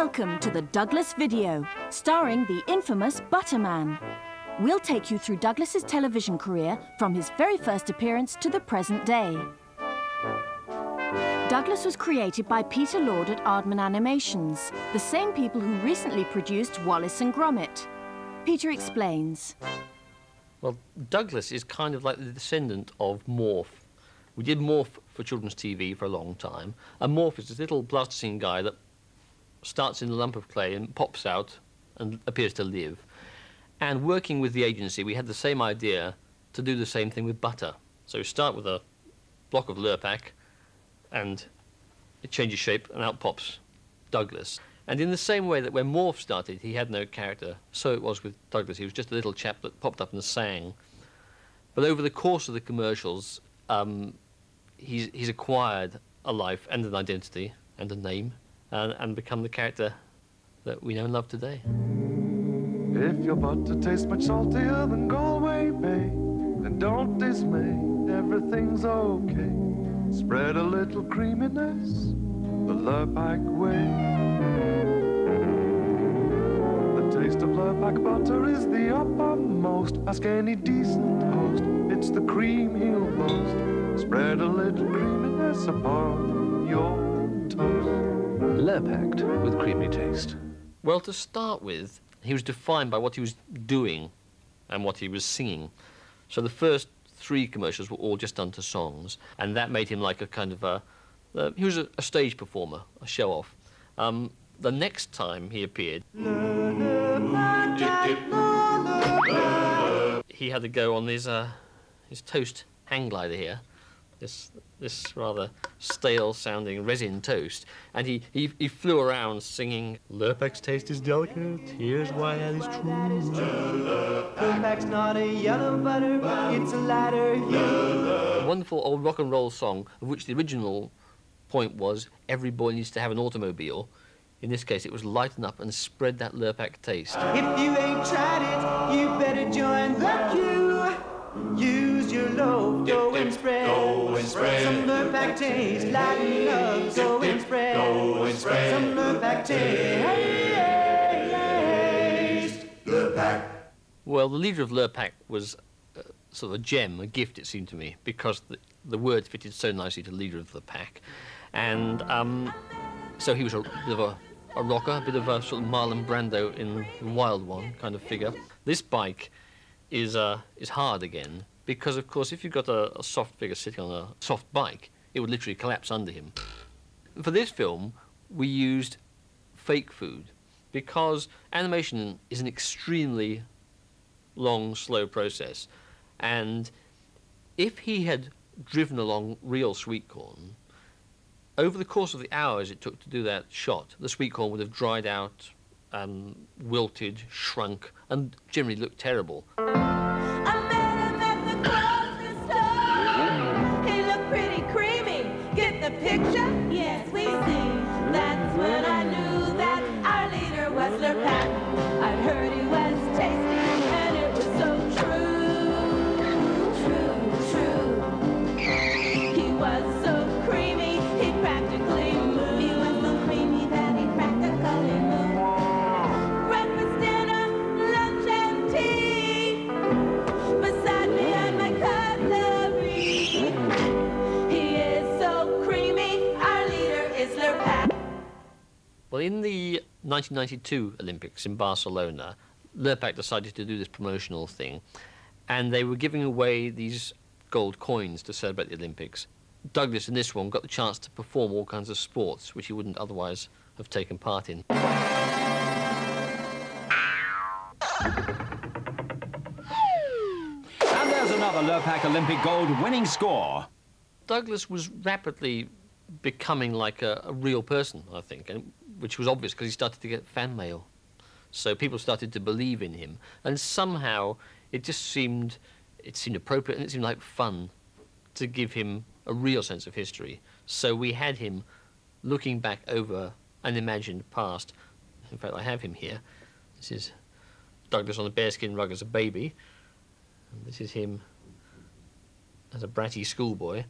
Welcome to the Douglas video, starring the infamous Butterman. We'll take you through Douglas's television career from his very first appearance to the present day. Douglas was created by Peter Lord at Aardman Animations, the same people who recently produced Wallace and Gromit. Peter explains. Well, Douglas is kind of like the descendant of Morph. We did Morph for children's TV for a long time, and Morph is this little plasticine guy that starts in a lump of clay and pops out and appears to live. And working with the agency, we had the same idea to do the same thing with butter. So we start with a block of Lurpack, and it changes shape, and out pops Douglas. And in the same way that when Morph started, he had no character, so it was with Douglas. He was just a little chap that popped up and sang. But over the course of the commercials, he's acquired a life and an identity and a name, and become the character that we know and love today. If your butter tastes much saltier than Galway Bay, then don't dismay, everything's okay. Spread a little creaminess the Lurpack way. The taste of Lurpack butter is the uppermost. Ask any decent host, it's the cream he'll boast. Spread a little creaminess upon your toast. Lurpacked with creamy taste. Well, to start with, he was defined by what he was doing and what he was singing. So the first 3 commercials were all just done to songs, and that made him like a kind of a... he was a stage performer, a show-off. The next time he appeared, he had to go on his toast hang glider here, this rather stale-sounding resin toast, and he flew around singing, "Lurpack's taste is delicate, here's why that is true." Lurpack's not a yellow butter, it's a lighter hue. A wonderful old rock and roll song, of which the original point was every boy needs to have an automobile. In this case, it was lighten up and spread that Lurpack taste. If you ain't tried it, you better join the queue. Use your loaf, go and spread. Go and spread. Some Lurpack taste, lighten up, go and spread. Go and spread. Some Lurpack taste. Lurpack. Well, the leader of Lurpack was sort of a gem, a gift, it seemed to me, because the words fitted so nicely to leader of the pack. And so he was a bit of a rocker, a bit of a sort of Marlon Brando in Wild One kind of figure. This bike is hard again, because, of course, if you've got a soft figure sitting on a soft bike, it would literally collapse under him. For this film, we used fake food, because animation is an extremely long, slow process. And if he had driven along real sweet corn, over the course of the hours it took to do that shot, the sweet corn would have dried out, wilted, shrunk, and generally looked terrible. I met him at the grocery store. He looked pretty creamy. Get the picture? Yes, we see. That's when I knew that our leader was Lurpack. I'd heard he was tasty, and it was so true. He was so creamy, he practically moved. He was so creamy that he practically moved. Breakfast, dinner, lunch, and tea. Beside me and my cutlery. He is so creamy, our leader is Lurpack. Well, in the 1992 Olympics in Barcelona, Lurpack decided to do this promotional thing, and they were giving away these gold coins to celebrate the Olympics. Douglas, in this one, got the chance to perform all kinds of sports which he wouldn't otherwise have taken part in. And there's another Lurpack Olympic gold winning score. Douglas was rapidly becoming like a real person, I think, and which was obvious because he started to get fan mail. So people started to believe in him, and somehow it just seemed appropriate, and it seemed like fun to give him a real sense of history. So we had him looking back over an imagined past. In fact, I have him here. This is Douglas on a bearskin rug as a baby, and this is him as a bratty schoolboy.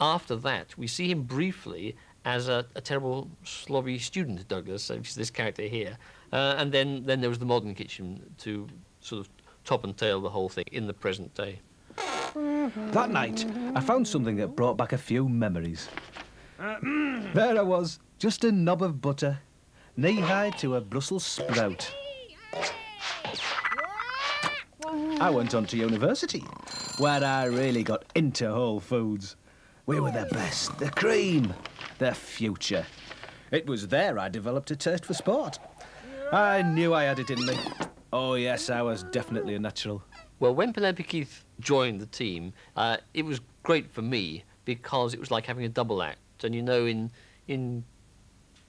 After that, we see him briefly as a terrible slobby student, Douglas, which is this character here. And then there was the modern kitchen to sort of top and tail the whole thing in the present day. That night, I found something that brought back a few memories. There I was, just a knob of butter, knee-high to a Brussels sprout. I went on to university, where I really got into Whole Foods. We were the best, the cream, the future. It was there I developed a taste for sport. I knew I had it in me. Oh yes, I was definitely a natural. Well, when Penelope Keith joined the team, it was great for me because it was like having a double act. And you know, in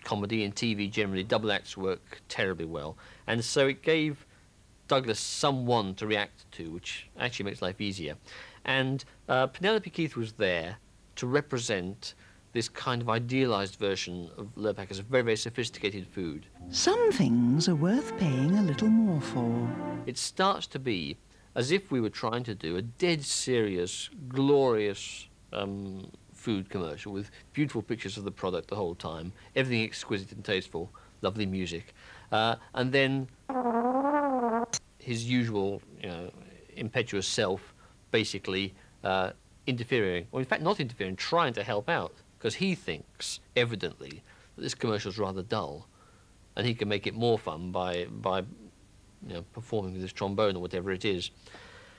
comedy and TV generally, double acts work terribly well. And so it gave Douglas someone to react to, which actually makes life easier. And Penelope Keith was there to represent this kind of idealised version of Lurpack as a very, very sophisticated food. Some things are worth paying a little more for. It starts to be as if we were trying to do a dead serious, glorious food commercial with beautiful pictures of the product the whole time, everything exquisite and tasteful, lovely music, and then his usual, impetuous self basically interfering, or in fact not interfering, trying to help out, because he thinks, evidently, that this commercial's rather dull, and he can make it more fun by performing with his trombone or whatever it is.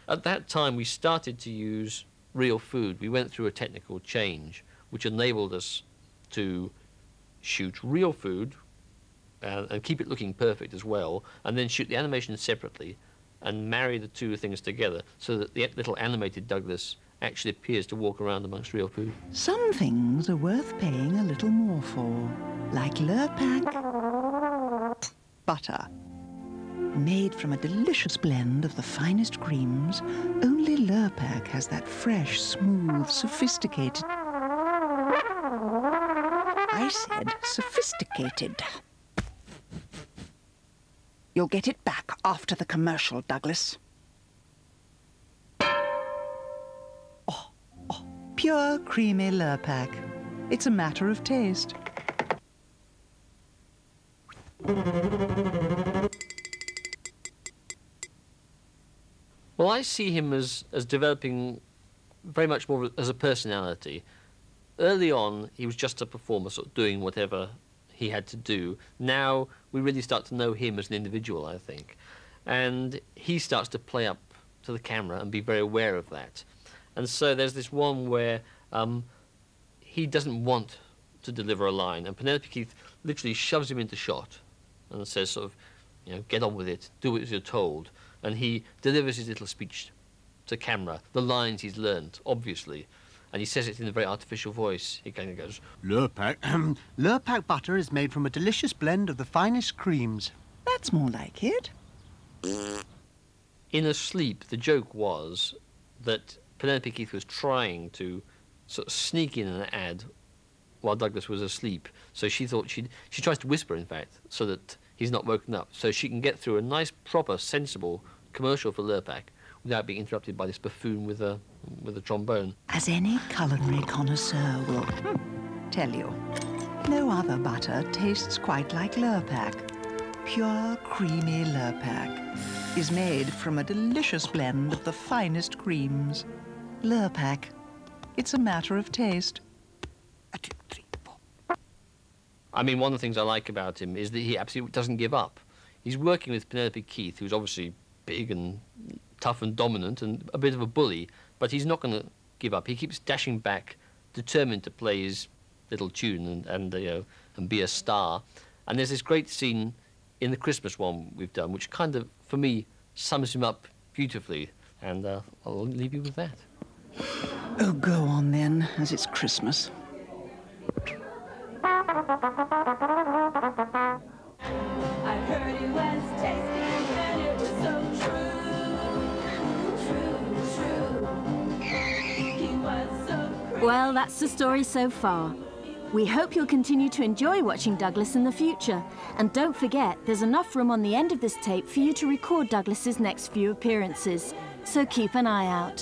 At that time, we started to use real food. We went through a technical change, which enabled us to shoot real food and keep it looking perfect as well, and then shoot the animation separately and marry the two things together so that the little animated Douglas actually appears to walk around amongst real food. Some things are worth paying a little more for, like Lurpack butter. Made from a delicious blend of the finest creams, only Lurpack has that fresh, smooth, sophisticated... I said sophisticated. You'll get it back after the commercial, Douglas. Pure, creamy Lurpack. It's a matter of taste. Well, I see him as developing very much more as a personality. Early on, he was just a performer, sort of doing whatever he had to do. Now, we really start to know him as an individual, I think. And he starts to play up to the camera and be very aware of that. And so there's this one where he doesn't want to deliver a line, and Penelope Keith literally shoves him into shot and says sort of, get on with it, do as you're told. And he delivers his little speech to camera, the lines he's learned, obviously. And he says it in a very artificial voice. He kind of goes, Lurpack butter is made from a delicious blend of the finest creams. That's more like it. In Asleep, the joke was that Penelope Keith was trying to sort of sneak in an ad while Douglas was asleep. So she thought she tries to whisper, in fact, so that he's not woken up, so she can get through a nice, proper, sensible commercial for Lurpack without being interrupted by this buffoon with a trombone. As any culinary connoisseur will tell you, no other butter tastes quite like Lurpack. Pure, creamy Lurpack is made from a delicious blend of the finest creams. Lurpack, it's a matter of taste. I mean, one of the things I like about him is that he absolutely doesn't give up. He's working with Penelope Keith, who's obviously big and tough and dominant and a bit of a bully, but he's not going to give up. He keeps dashing back, determined to play his little tune and be a star. And there's this great scene in the Christmas one we've done, which kind of, for me, sums him up beautifully. And I'll leave you with that. Oh, go on then, as it's Christmas. I heard it was tasty and it was so true. He was so crazy. Well, that's the story so far. We hope you'll continue to enjoy watching Douglas in the future. And don't forget, there's enough room on the end of this tape for you to record Douglas's next few appearances. So keep an eye out.